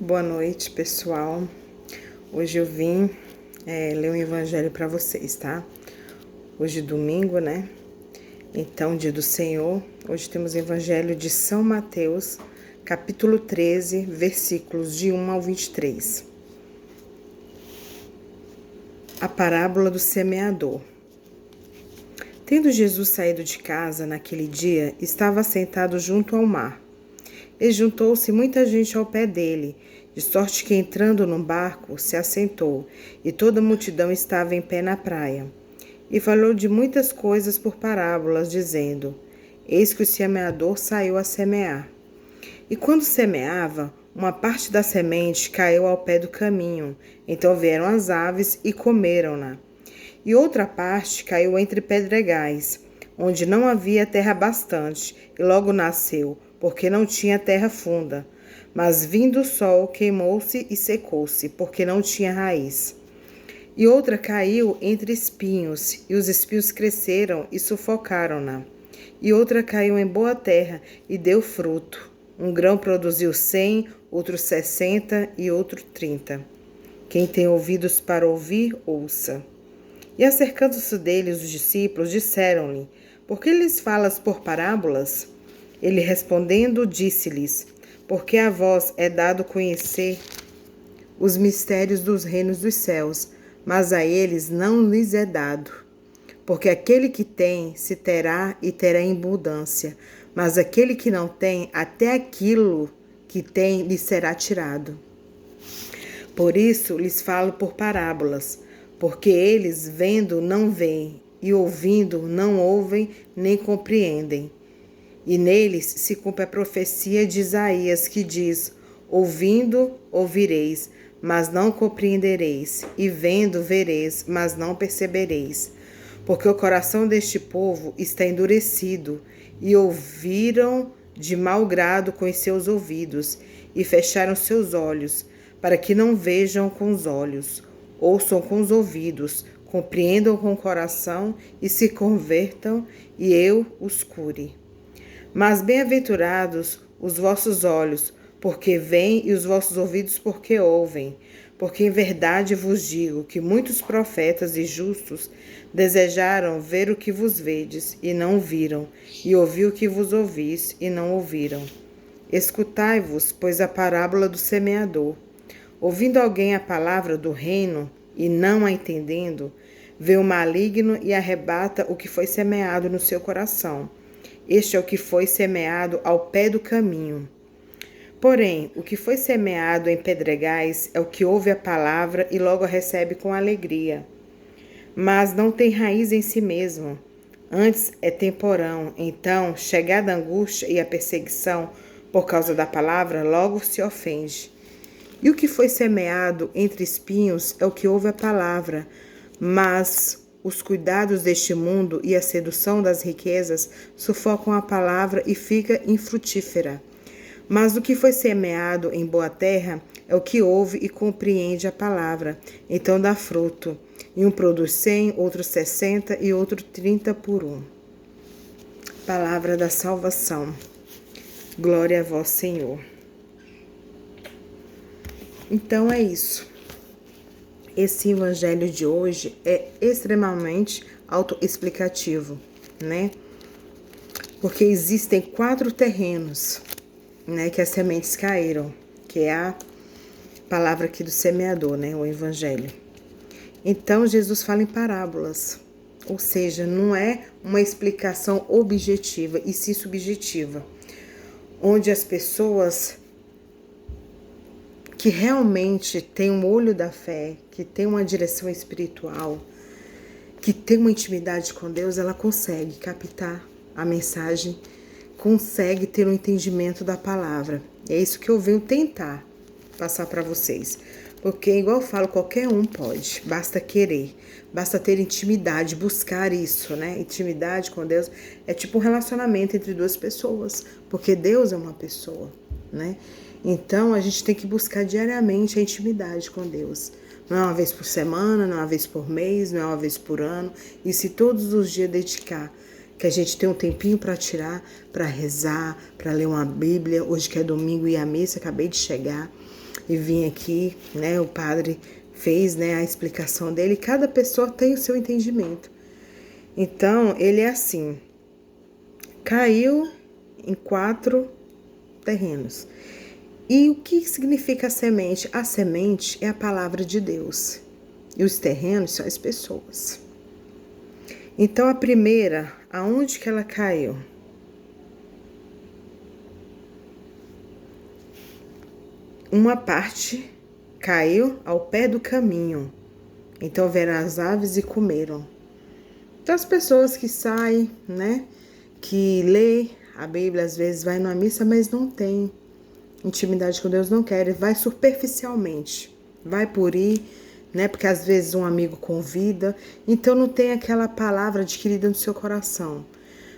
Boa noite, pessoal. Hoje eu vim ler um evangelho para vocês, tá? Hoje é domingo, né? Então, dia do Senhor. Hoje temos o evangelho de São Mateus, capítulo 13, versículos de 1 ao 23. A parábola do semeador. Tendo Jesus saído de casa naquele dia, estava sentado junto ao mar. E juntou-se muita gente ao pé dele, de sorte que, entrando no barco, se assentou, e toda a multidão estava em pé na praia. E falou de muitas coisas por parábolas, dizendo: Eis que o semeador saiu a semear. E quando semeava, uma parte da semente caiu ao pé do caminho, então vieram as aves e comeram-na. E outra parte caiu entre pedregais, onde não havia terra bastante, e logo nasceu, porque não tinha terra funda. Mas vindo o sol, queimou-se e secou-se, porque não tinha raiz. E outra caiu entre espinhos, e os espinhos cresceram e sufocaram-na. E outra caiu em boa terra e deu fruto. Um grão produziu 100, outro 60 e outro 30. Quem tem ouvidos para ouvir, ouça. E acercando-se deles os discípulos, disseram-lhe: Por que lhes falas por parábolas? Ele respondendo, disse-lhes: Porque a vós é dado conhecer os mistérios dos reinos dos céus, mas a eles não lhes é dado. Porque aquele que tem, se terá e terá em abundância, mas aquele que não tem, até aquilo que tem lhe será tirado. Por isso lhes falo por parábolas, porque eles, vendo, não veem, e ouvindo, não ouvem, nem compreendem. E neles se cumpre a profecia de Isaías, que diz: Ouvindo, ouvireis, mas não compreendereis, e vendo, vereis, mas não percebereis. Porque o coração deste povo está endurecido, e ouviram de mau grado com os seus ouvidos, e fecharam seus olhos, para que não vejam com os olhos, ouçam com os ouvidos, compreendam com o coração, e se convertam, e eu os cure. Mas bem-aventurados os vossos olhos, porque veem, e os vossos ouvidos, porque ouvem. Porque em verdade vos digo que muitos profetas e justos desejaram ver o que vos vedes, e não viram, e ouvir o que vos ouvis, e não ouviram. Escutai-vos, pois, a parábola do semeador. Ouvindo alguém a palavra do reino, e não a entendendo, vê o maligno e arrebata o que foi semeado no seu coração. Este é o que foi semeado ao pé do caminho. Porém, o que foi semeado em pedregais é o que ouve a palavra e logo a recebe com alegria. Mas não tem raiz em si mesmo. Antes é temporão, então, chegada a angústia e a perseguição por causa da palavra, logo se ofende. E o que foi semeado entre espinhos é o que ouve a palavra, mas os cuidados deste mundo e a sedução das riquezas sufocam a palavra e fica infrutífera. Mas o que foi semeado em boa terra é o que ouve e compreende a palavra, então dá fruto. E um produz 100, outro 60 e outro 30 por um. Palavra da salvação. Glória a vós, Senhor. Então é isso. Esse evangelho de hoje é extremamente autoexplicativo, né? Porque existem 4 terrenos, né, que as sementes caíram, que é a palavra aqui do semeador, né, o evangelho. Então Jesus fala em parábolas, ou seja, não é uma explicação objetiva e sim subjetiva, onde as pessoas que realmente tem um olho da fé, que tem uma direção espiritual, que tem uma intimidade com Deus, ela consegue captar a mensagem, consegue ter um entendimento da palavra. É isso que eu venho tentar passar para vocês. Porque, igual eu falo, qualquer um pode, basta querer, basta ter intimidade, buscar isso, né? Intimidade com Deus é tipo um relacionamento entre 2 pessoas, porque Deus é uma pessoa, né? Então, a gente tem que buscar diariamente a intimidade com Deus. Não é uma vez por semana, não é uma vez por mês, não é uma vez por ano. E se todos os dias dedicar, que a gente tem um tempinho para tirar, para rezar, para ler uma Bíblia. Hoje que é domingo e a missa, acabei de chegar. e vim aqui, né? O padre fez, né, a explicação dele. Cada pessoa tem o seu entendimento. Então, ele é assim: caiu em 4 terrenos. E o que significa a semente? A semente é a palavra de Deus. E os terrenos são as pessoas. Então, a primeira, aonde que ela caiu? Uma parte caiu ao pé do caminho. Então, vieram as aves e comeram. Então, as pessoas que saem, né, que lê a Bíblia, às vezes vai numa missa, mas não tem intimidade com Deus, não quer, vai superficialmente, vai por ir, né? Porque às vezes um amigo convida, então não tem aquela palavra adquirida no seu coração,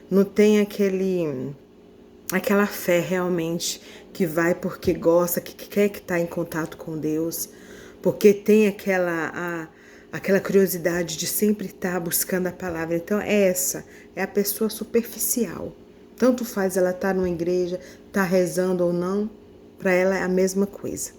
não tem aquela fé realmente que vai porque gosta, que quer que está em contato com Deus, porque tem aquela curiosidade de sempre estar buscando a palavra. Então essa é a pessoa superficial. Tanto faz ela estar numa igreja, estar rezando ou não, para ela é a mesma coisa.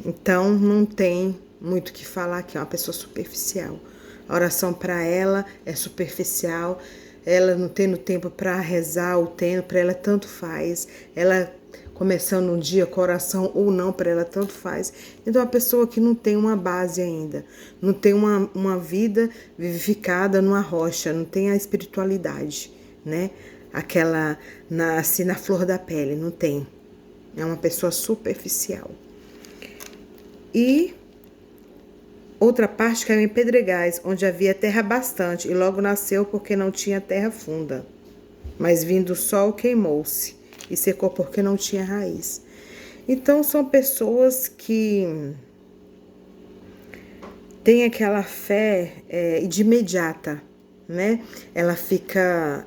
Então não tem muito o que falar, que é uma pessoa superficial. A oração para ela é superficial, ela não tendo tempo para rezar ou tendo, para ela tanto faz. Ela começando um dia com oração ou não, para ela tanto faz. Então, a pessoa que não tem uma base ainda, não tem uma vida vivificada numa rocha, não tem a espiritualidade, né? Aquela nasce na flor da pele, não tem. É uma pessoa superficial. E outra parte caiu em pedregais, onde havia terra bastante, e logo nasceu porque não tinha terra funda. Mas vindo o sol, queimou-se, e secou porque não tinha raiz. Então, são pessoas que têm aquela fé de imediata, né? Ela fica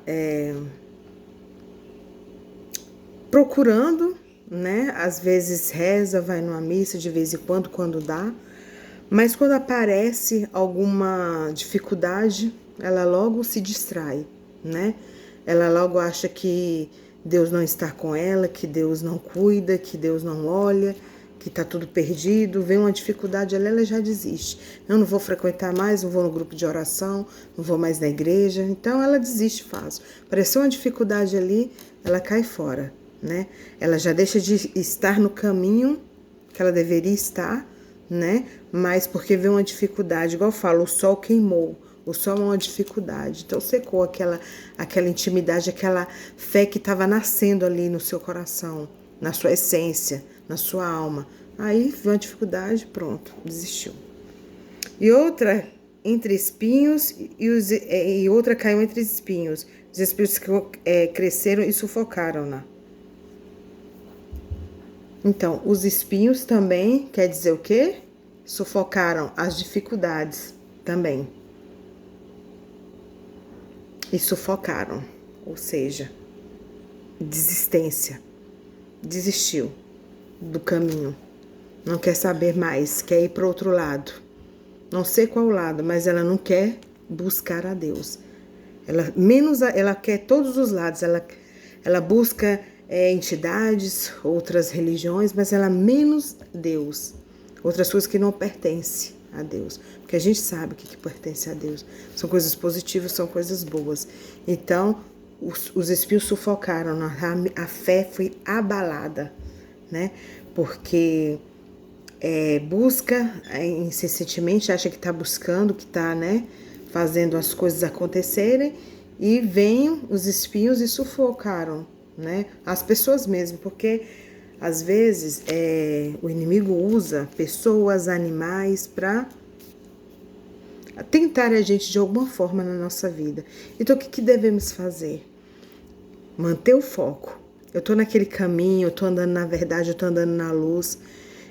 procurando, né? Às vezes reza, vai numa missa de vez em quando dá. Mas quando aparece alguma dificuldade, ela logo se distrai, né? Ela logo acha que Deus não está com ela, que Deus não cuida, que Deus não olha, que está tudo perdido. Vem uma dificuldade, ela já desiste. Eu não vou frequentar mais, não vou no grupo de oração, não vou mais na igreja. Então ela desiste fácil. Apareceu uma dificuldade ali, ela cai fora, né? Ela já deixa de estar no caminho que ela deveria estar, né? Mas porque veio uma dificuldade, igual eu falo, o sol queimou. O sol é uma dificuldade. Então secou aquela intimidade, aquela fé que estava nascendo ali no seu coração, na sua essência, na sua alma. Aí veio uma dificuldade, pronto, desistiu. E outra entre espinhos e outra caiu entre espinhos. Os espinhos cresceram e sufocaram-na. Então, os espinhos também quer dizer o quê? Sufocaram as dificuldades também. E sufocaram, ou seja, desistência. Desistiu do caminho. Não quer saber mais, quer ir para o outro lado. Não sei qual lado, mas ela não quer buscar a Deus. Ela quer todos os lados. Ela busca entidades, outras religiões, mas ela menos Deus. Outras coisas que não pertencem a Deus. Porque a gente sabe o que pertence a Deus. São coisas positivas, são coisas boas. Então, os espinhos sufocaram, a fé foi abalada, né? Porque busca incessantemente, acha que está buscando, que está, né, fazendo as coisas acontecerem, e vêm os espinhos e sufocaram, né, as pessoas mesmo, porque às vezes o inimigo usa pessoas, animais para tentar a gente de alguma forma na nossa vida. Então o que devemos fazer? Manter o foco. Eu estou naquele caminho, eu estou andando na verdade, eu estou andando na luz,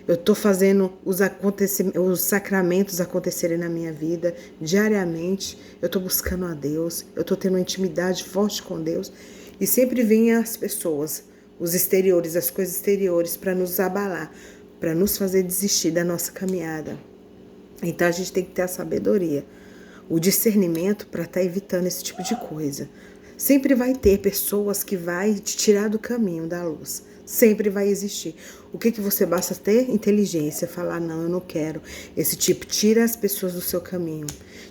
eu estou fazendo os sacramentos acontecerem na minha vida diariamente, eu estou buscando a Deus, eu estou tendo uma intimidade forte com Deus, e sempre vêm as pessoas, os exteriores, as coisas exteriores, para nos abalar, para nos fazer desistir da nossa caminhada. Então a gente tem que ter a sabedoria, o discernimento para estar evitando esse tipo de coisa. Sempre vai ter pessoas que vai te tirar do caminho da luz. sempre vai existir. O que você basta ter? Inteligência, falar, não, eu não quero. Esse tipo, tira as pessoas do seu caminho.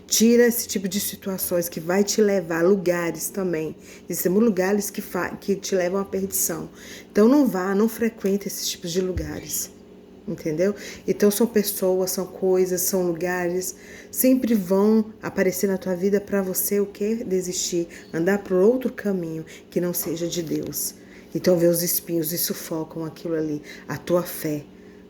Tira esse tipo de situações que vai te levar a lugares também. Existem lugares que te levam à perdição. Então não vá, não frequente esses tipos de lugares. Entendeu? Então são pessoas, são coisas, são lugares, sempre vão aparecer na tua vida para você o que? Desistir, andar por outro caminho que não seja de Deus. Então vê os espinhos e sufocam aquilo ali, a tua fé,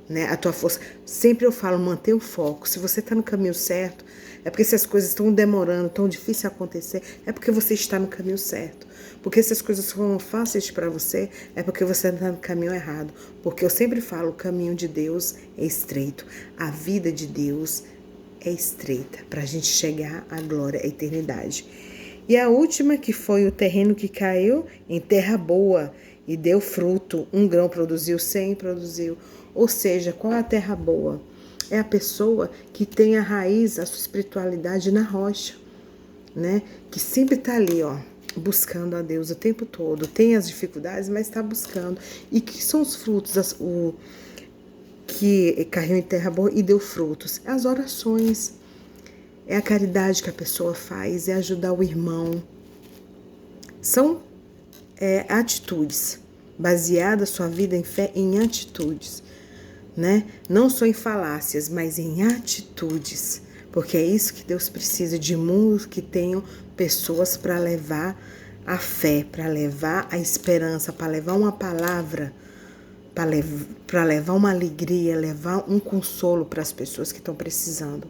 né? A tua força. Sempre eu falo, manter o foco. Se você está no caminho certo, é porque se as coisas estão demorando, tão difícil acontecer, é porque você está no caminho certo. Porque se as coisas foram fáceis para você, é porque você está no caminho errado. Porque eu sempre falo, o caminho de Deus é estreito. A vida de Deus é estreita para a gente chegar à glória, à eternidade. E a última, que foi o terreno que caiu em terra boa e deu fruto. 1 grão produziu, 100 produziu. Ou seja, qual é a terra boa? É a pessoa que tem a raiz, a sua espiritualidade na rocha, né? Que sempre está ali, ó, buscando a Deus o tempo todo. Tem as dificuldades, mas está buscando. E que são os frutos, que caiu em terra boa e deu frutos? As orações, é a caridade que a pessoa faz, é ajudar o irmão. São atitudes, baseada a sua vida em fé em atitudes, né? Não só em falácias, mas em atitudes. Porque é isso que Deus precisa, de mundos que tenham pessoas para levar a fé, para levar a esperança, para levar uma palavra, para levar uma alegria, levar um consolo para as pessoas que estão precisando.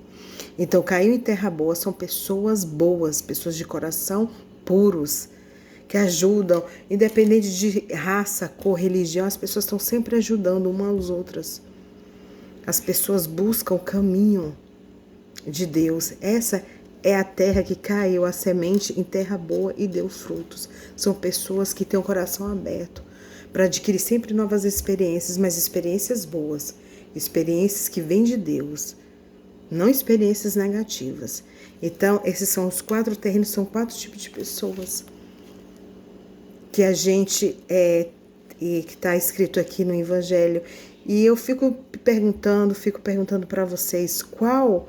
Então, caiu em terra boa são pessoas boas, pessoas de coração puros, que ajudam, independente de raça, cor, religião, as pessoas estão sempre ajudando umas às outras. As pessoas buscam o caminho de Deus. Essa é a terra que caiu a semente em terra boa e deu frutos. São pessoas que têm o coração aberto para adquirir sempre novas experiências, mas experiências boas, experiências que vêm de Deus, não experiências negativas. Então, esses são os 4 terrenos, são 4 tipos de pessoas que a gente e que está escrito aqui no Evangelho. E eu fico perguntando para vocês, qual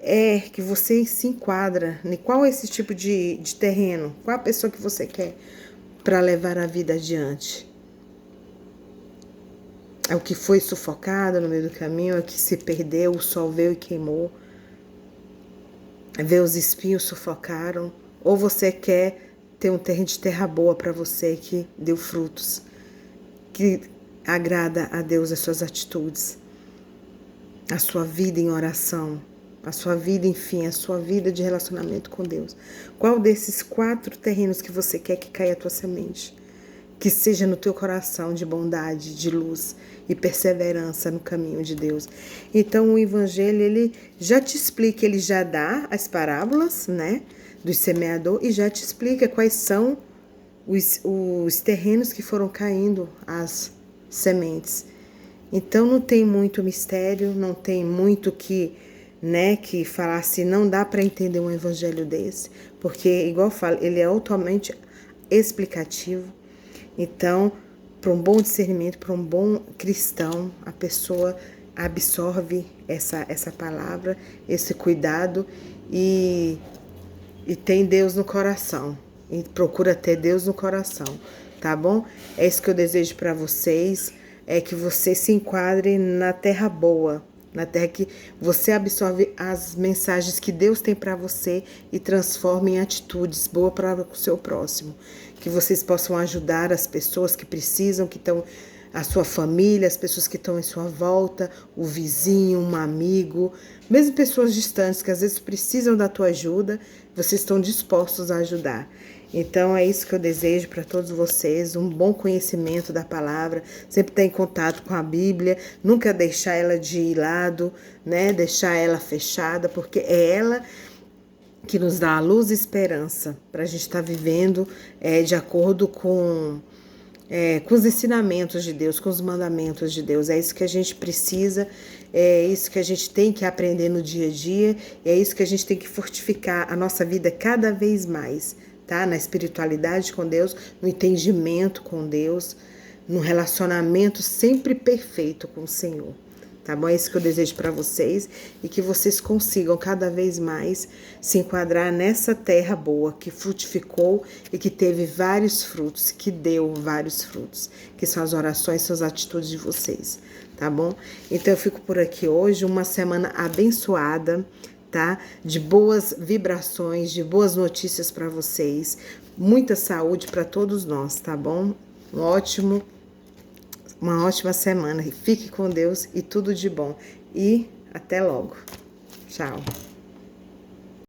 é que você se enquadra, né? Qual é esse tipo de terreno? Qual a pessoa que você quer para levar a vida adiante? É o que foi sufocado no meio do caminho, é o que se perdeu, o sol veio e queimou, ver os espinhos sufocaram? Ou você quer ter um terreno de terra boa para você que deu frutos, que agrada a Deus as suas atitudes, a sua vida em oração, a sua vida, enfim, a sua vida de relacionamento com Deus? Qual desses 4 terrenos que você quer que caia a tua semente? Que seja no teu coração de bondade, de luz e perseverança no caminho de Deus. Então o Evangelho, ele já te explica, ele já dá as parábolas, né, do semeador, e já te explica quais são os terrenos que foram caindo as sementes. Então não tem muito mistério, não tem muito que falar assim, não dá para entender um evangelho desse, porque, igual eu falo, ele é totalmente explicativo. Então, para um bom discernimento, para um bom cristão, a pessoa absorve essa palavra, esse cuidado e tem Deus no coração. E procura ter Deus no coração, tá bom? É isso que eu desejo para vocês, é que você se enquadre na terra boa, na terra que você absorve as mensagens que Deus tem para você e transforma em atitudes boas para o seu próximo. Que vocês possam ajudar as pessoas que precisam, que estão, a sua família, as pessoas que estão em sua volta, o vizinho, um amigo, mesmo pessoas distantes que às vezes precisam da tua ajuda, vocês estão dispostos a ajudar. Então é isso que eu desejo para todos vocês, um bom conhecimento da palavra, sempre estar em contato com a Bíblia, nunca deixar ela de lado, né? Deixar ela fechada, porque é ela que nos dá a luz e esperança para a gente estar vivendo de acordo com os ensinamentos de Deus, com os mandamentos de Deus. É isso que a gente precisa, é isso que a gente tem que aprender no dia a dia, é isso que a gente tem que fortificar a nossa vida cada vez mais, tá? Na espiritualidade com Deus, no entendimento com Deus, num relacionamento sempre perfeito com o Senhor. Tá bom? É isso que eu desejo para vocês e que vocês consigam cada vez mais se enquadrar nessa terra boa que frutificou e que teve vários frutos, que deu vários frutos, que são as orações, são as atitudes de vocês, tá bom? Então eu fico por aqui hoje, uma semana abençoada, tá? De boas vibrações, de boas notícias para vocês, muita saúde para todos nós, tá bom? Uma ótima semana. Fique com Deus e tudo de bom. E até logo. Tchau.